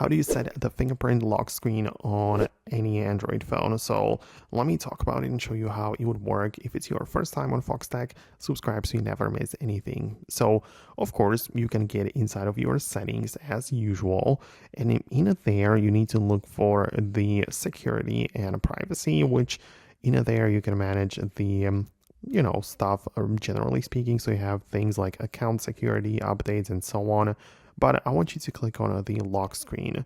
how do you set the fingerprint lock screen on any Android phone? So let me talk about it and show you how it would work. If it's your first time on Foxtecc, subscribe so you never miss anything. So of course, you can get inside of your settings as usual. And in there, you need to look for the security and privacy, which in there you can manage the stuff generally speaking. So you have things like account security, updates, and so on. But I want you to click on the lock screen.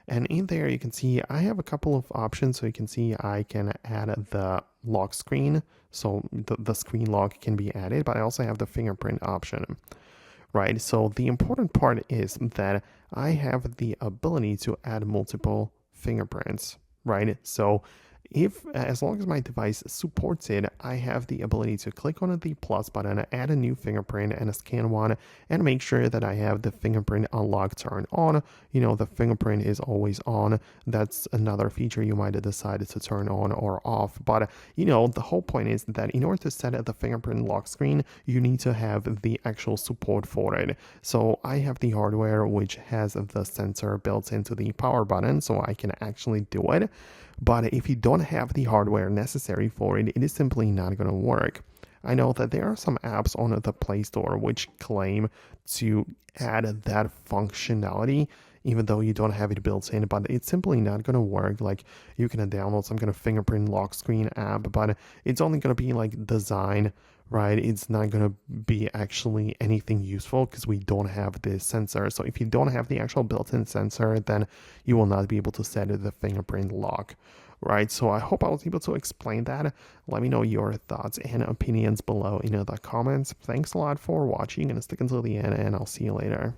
And in there, you can see I have a couple of options. So you can see I can add the lock screen. So the screen lock can be added, but I also have the fingerprint option, right? So the important part is that I have the ability to add multiple fingerprints, right? So as long as my device supports it, I have the ability to click on the plus button, add a new fingerprint and scan one, and make sure that I have the fingerprint unlock turned on. The fingerprint is always on. That's another feature you might have decided to turn on or off. But, the whole point is that in order to set the fingerprint lock screen, you need to have the actual support for it. So I have the hardware which has the sensor built into the power button, so I can actually do it. But if you don't have the hardware necessary for it, it is simply not going to work. I know that there are some apps on the Play Store which claim to add that functionality, even though you don't have it built in, but it's simply not going to work. Like, you can download some kind of fingerprint lock screen app, but it's only going to be like design, right? It's not going to be actually anything useful because we don't have this sensor. So if you don't have the actual built-in sensor, then you will not be able to set the fingerprint lock, right? So I hope I was able to explain that. Let me know your thoughts and opinions below in the comments. Thanks a lot for watching, and stick until the end, and I'll see you later.